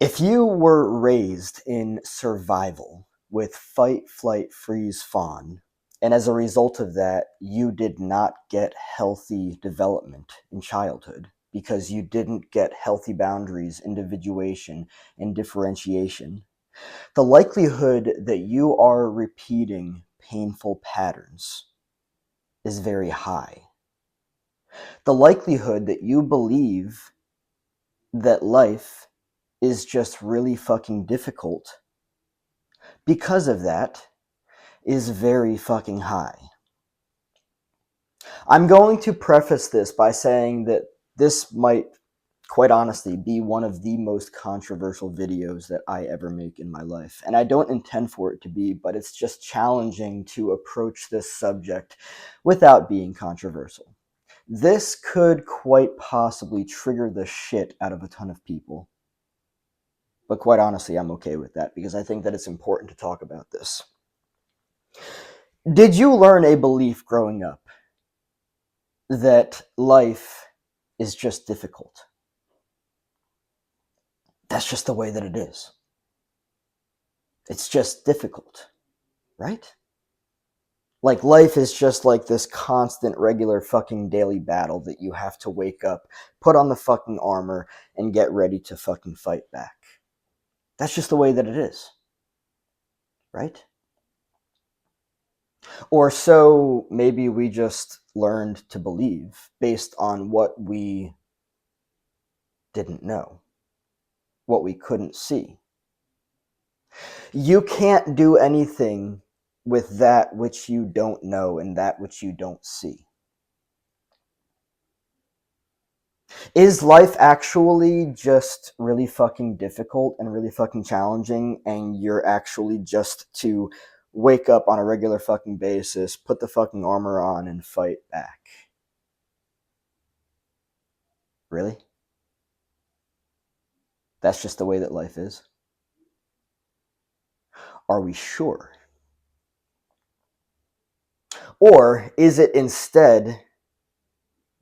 If you were raised in survival with fight, flight, freeze, fawn, and as a result of that, you did not get healthy development in childhood because you didn't get healthy boundaries, individuation, and differentiation, the likelihood that you are repeating painful patterns is very high. The likelihood that you believe that life is just really fucking difficult because of that is very fucking high. I'm going to preface this by saying that this might, quite honestly, be one of the most controversial videos that I ever make in my life. And I don't intend for it to be, but it's just challenging to approach this subject without being controversial. This could quite possibly trigger the shit out of a ton of people. But quite honestly, I'm okay with that because I think that it's important to talk about this. Did you learn a belief growing up that life is just difficult? That's just the way that it is. It's just difficult, right? Like life is just like this constant, regular fucking daily battle that you have to wake up, put on the fucking armor, and get ready to fucking fight back. That's just the way that it is, right? Or so maybe we just learned to believe based on what we didn't know, what we couldn't see. You can't do anything with that which you don't know and that which you don't see. Is life actually just really fucking difficult and really fucking challenging, and you're actually just to wake up on a regular fucking basis, put the fucking armor on, and fight back? Really? That's just the way that life is? Are we sure? Or is it instead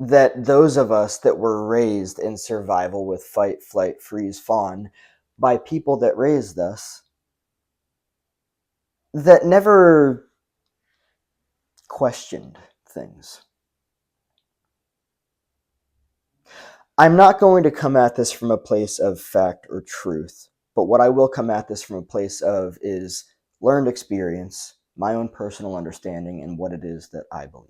that those of us that were raised in survival with fight, flight, freeze, fawn by people that raised us that never questioned things? I'm not going to come at this from a place of fact or truth, but what I will come at this from a place of is learned experience, my own personal understanding, and what it is that I believe.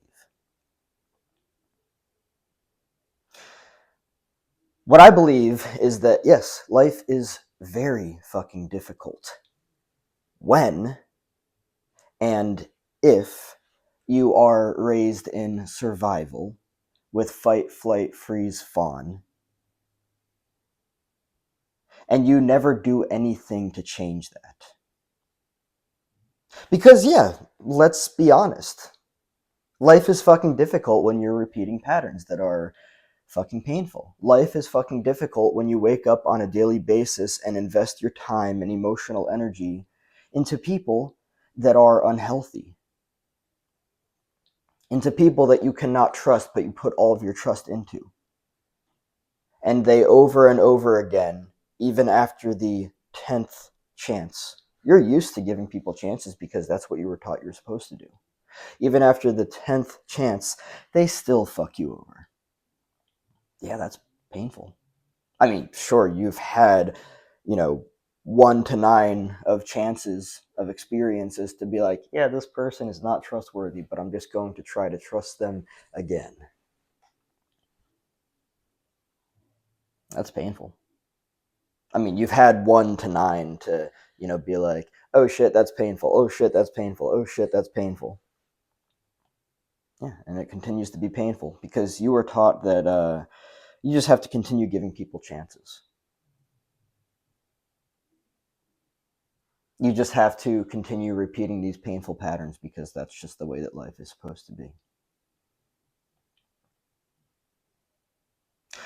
What I believe is that, yes, life is very fucking difficult when and if you are raised in survival with fight, flight, freeze, fawn, and you never do anything to change that. Because, yeah, let's be honest. Life is fucking difficult when you're repeating patterns that are fucking painful. Life is fucking difficult when you wake up on a daily basis and invest your time and emotional energy into people that are unhealthy, into people that you cannot trust but you put all of your trust into. And they over and over again, even after the 10th chance, you're used to giving people chances because that's what you were taught you're supposed to do. Even after the 10th chance, they still fuck you over. Yeah, that's painful. I mean, sure, you've had, 1 to 9 of chances of experiences to be like, yeah, this person is not trustworthy, but I'm just going to try to trust them again. That's painful. I mean, you've had 1 to 9 to, be like, oh shit, that's painful. Oh shit, that's painful. Oh shit, that's painful. Yeah, and it continues to be painful because you were taught that you just have to continue giving people chances. You just have to continue repeating these painful patterns because that's just the way that life is supposed to be.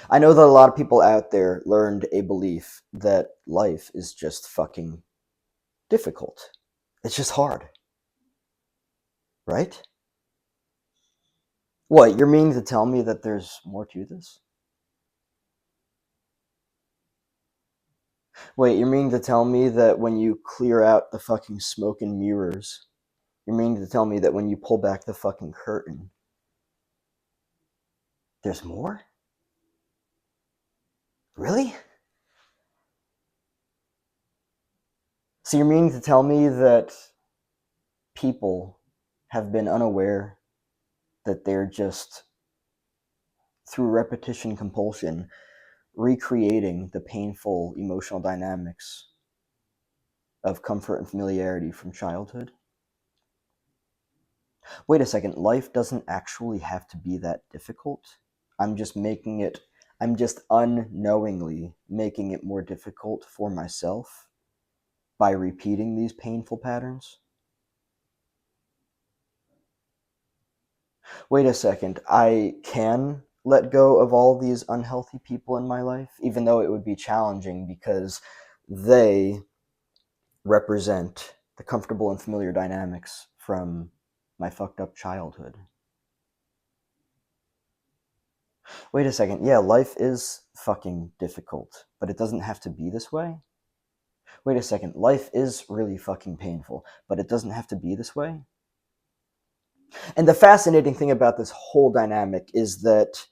I know that a lot of people out there learned a belief that life is just fucking difficult. It's just hard. Right? What, you're meaning to tell me that there's more to this? Wait, you're meaning to tell me that when you clear out the fucking smoke and mirrors, you're meaning to tell me that when you pull back the fucking curtain, there's more? Really? So you're meaning to tell me that people have been unaware that they're just, through repetition compulsion, recreating the painful emotional dynamics of comfort and familiarity from childhood? Wait a second, life doesn't actually have to be that difficult. I'm just making it, I'm just unknowingly making it more difficult for myself by repeating these painful patterns. Wait a second, I can let go of all these unhealthy people in my life, even though it would be challenging because they represent the comfortable and familiar dynamics from my fucked up childhood. Wait a second, yeah, life is fucking difficult, but it doesn't have to be this way? Wait a second, life is really fucking painful, but it doesn't have to be this way? And the fascinating thing about this whole dynamic is that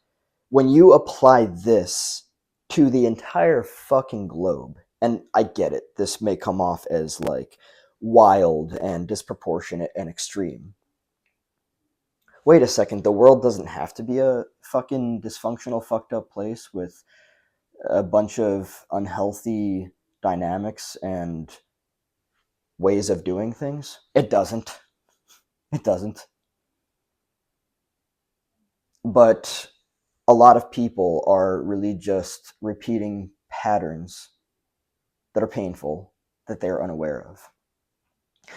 when you apply this to the entire fucking globe, and I get it, this may come off as like wild and disproportionate and extreme. Wait a second, the world doesn't have to be a fucking dysfunctional, fucked up place with a bunch of unhealthy dynamics and ways of doing things. It doesn't. It doesn't. But a lot of people are really just repeating patterns that are painful that they are unaware of.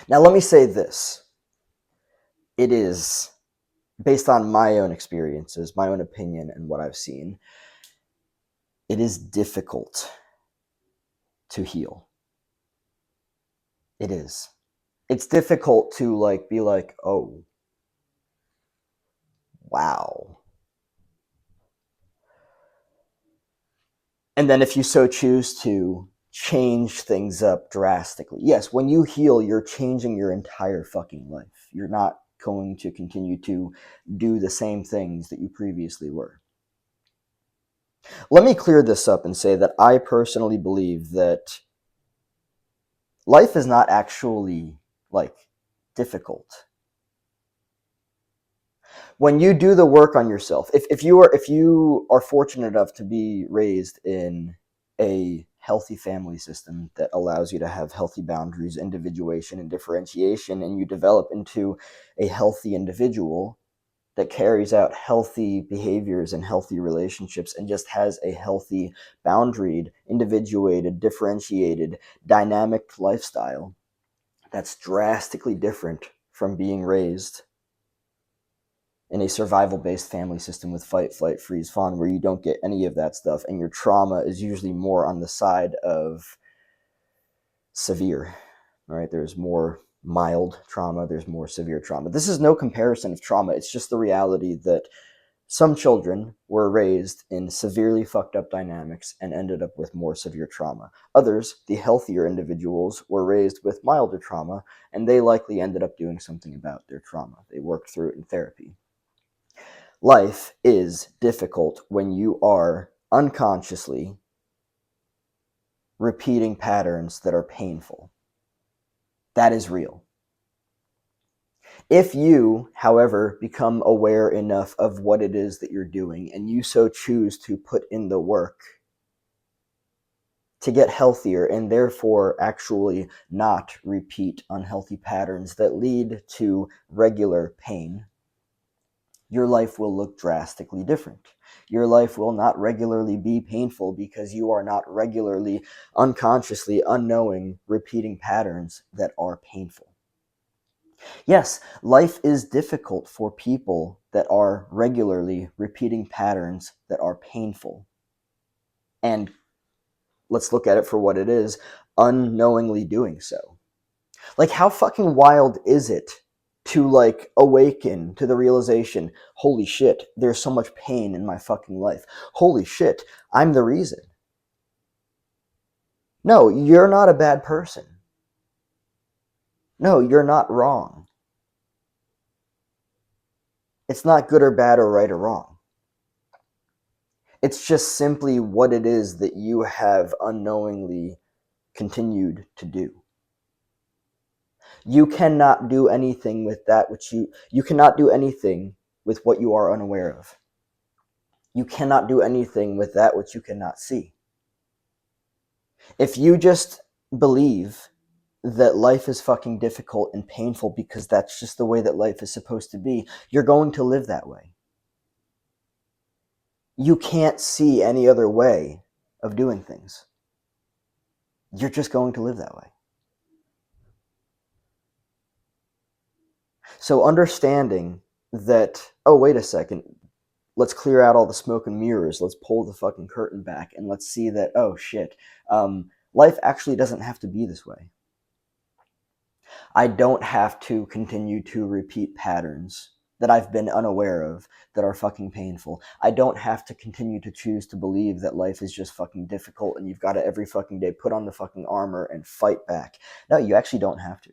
Now, let me say this. It is, based on my own experiences, my own opinion, and what I've seen, it is difficult to heal. It is. It's difficult to like be like, oh, wow. And then if you so choose to change things up drastically. Yes, when you heal, you're changing your entire fucking life. You're not going to continue to do the same things that you previously were. Let me clear this up and say that I personally believe that life is not actually like difficult. When you do the work on yourself, if you are fortunate enough to be raised in a healthy family system that allows you to have healthy boundaries, individuation, and differentiation, and you develop into a healthy individual that carries out healthy behaviors and healthy relationships and just has a healthy, boundaried, individuated, differentiated, dynamic lifestyle, that's drastically different from being raised in a survival-based family system with fight, flight, freeze, fawn, where you don't get any of that stuff, and your trauma is usually more on the side of severe. Right? There's more mild trauma, there's more severe trauma. This is no comparison of trauma, it's just the reality that some children were raised in severely fucked up dynamics and ended up with more severe trauma. Others, the healthier individuals, were raised with milder trauma, and they likely ended up doing something about their trauma. They worked through it in therapy. Life is difficult when you are unconsciously repeating patterns that are painful. That is real. If you, however, become aware enough of what it is that you're doing and you so choose to put in the work to get healthier and therefore actually not repeat unhealthy patterns that lead to regular pain, your life will look drastically different. Your life will not regularly be painful because you are not regularly, unconsciously, unknowing, repeating patterns that are painful. Yes, life is difficult for people that are regularly repeating patterns that are painful. And let's look at it for what it is, unknowingly doing so. Like, how fucking wild is it to like awaken to the realization, holy shit, there's so much pain in my fucking life. Holy shit, I'm the reason. No, you're not a bad person. No, you're not wrong. It's not good or bad or right or wrong. It's just simply what it is that you have unknowingly continued to do. You cannot do anything with that which you cannot do anything with what you are unaware of. You cannot do anything with that which you cannot see. If you just believe that life is fucking difficult and painful because that's just the way that life is supposed to be, you're going to live that way. You can't see any other way of doing things. You're just going to live that way. So understanding that, oh, wait a second, let's clear out all the smoke and mirrors, let's pull the fucking curtain back, and let's see that, oh shit, life actually doesn't have to be this way. I don't have to continue to repeat patterns that I've been unaware of that are fucking painful. I don't have to continue to choose to believe that life is just fucking difficult and you've got to every fucking day put on the fucking armor and fight back. No, you actually don't have to.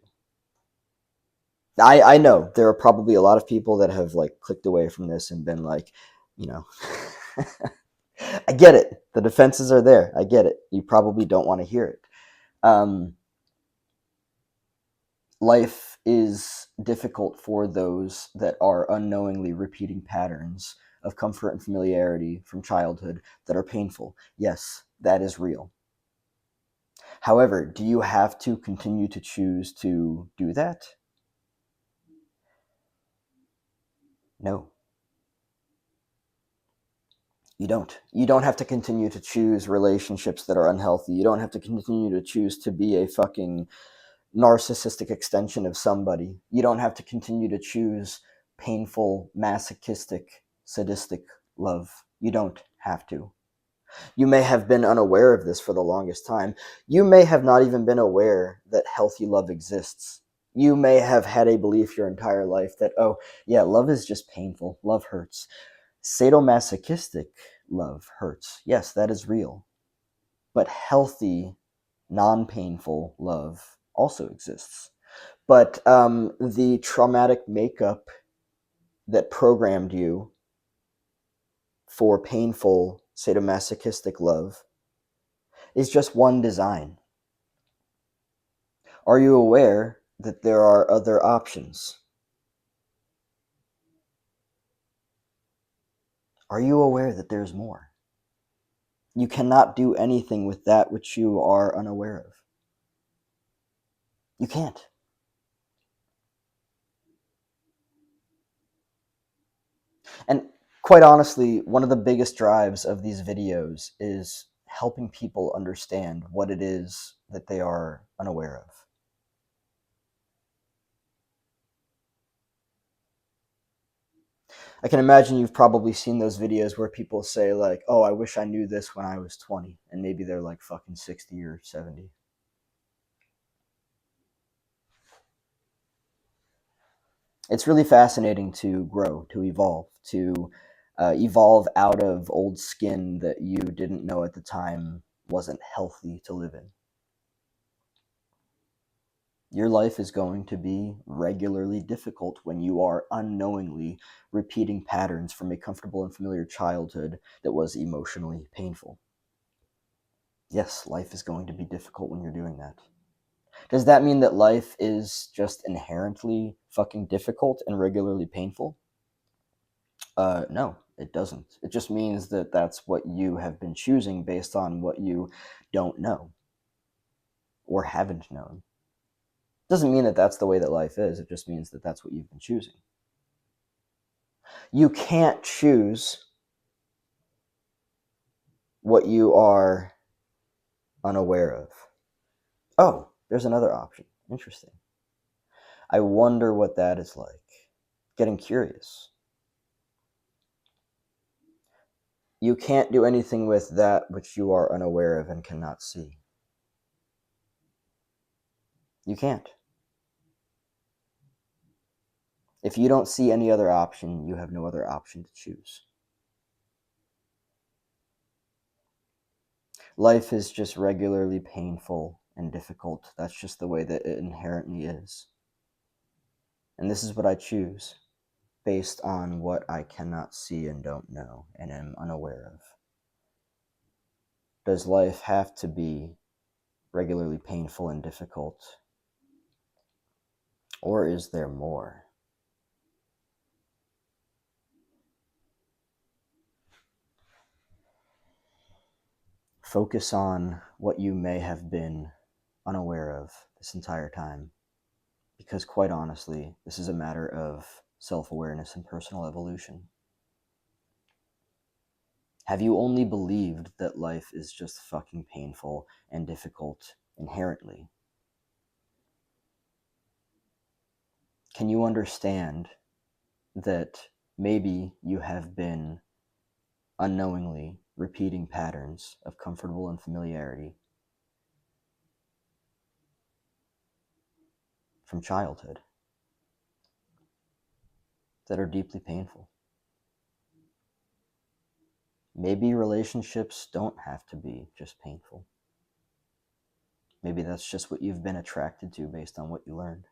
I know there are probably a lot of people that have like clicked away from this and been like, you know, I get it. The defenses are there. I get it. You probably don't want to hear it. Life is difficult for those that are unknowingly repeating patterns of comfort and familiarity from childhood that are painful. Yes, that is real. However, do you have to continue to choose to do that? No. You don't. You don't have to continue to choose relationships that are unhealthy. You don't have to continue to choose to be a fucking narcissistic extension of somebody. You don't have to continue to choose painful, masochistic, sadistic love. You don't have to. You may have been unaware of this for the longest time. You may have not even been aware that healthy love exists. You may have had a belief your entire life that, oh, yeah, love is just painful. Love hurts. Sadomasochistic love hurts. Yes, that is real. But healthy, non-painful love also exists. But the traumatic makeup that programmed you for painful sadomasochistic love is just one design. Are you aware that there are other options? Are you aware that there's more? You cannot do anything with that which you are unaware of. You can't. And quite honestly, one of the biggest drives of these videos is helping people understand what it is that they are unaware of. I can imagine you've probably seen those videos where people say like, oh, I wish I knew this when I was 20, and maybe they're like fucking 60 or 70. It's really fascinating to grow, to evolve out of old skin that you didn't know at the time wasn't healthy to live in. Your life is going to be regularly difficult when you are unknowingly repeating patterns from a comfortable and familiar childhood that was emotionally painful. Yes, life is going to be difficult when you're doing that. Does that mean that life is just inherently fucking difficult and regularly painful? No, it doesn't. It just means that that's what you have been choosing based on what you don't know or haven't known. Doesn't mean that that's the way that life is. It just means that that's what you've been choosing. You can't choose what you are unaware of. Oh, there's another option. Interesting. I wonder what that is like. Getting curious. You can't do anything with that which you are unaware of and cannot see. You can't. If you don't see any other option, you have no other option to choose. Life is just regularly painful and difficult. That's just the way that it inherently is. And this is what I choose based on what I cannot see and don't know and am unaware of. Does life have to be regularly painful and difficult? Or is there more? Focus on what you may have been unaware of this entire time. Because quite honestly, this is a matter of self-awareness and personal evolution. Have you only believed that life is just fucking painful and difficult inherently? Can you understand that maybe you have been unknowingly repeating patterns of comfortable and familiarity from childhood that are deeply painful? Maybe relationships don't have to be just painful. Maybe that's just what you've been attracted to based on what you learned.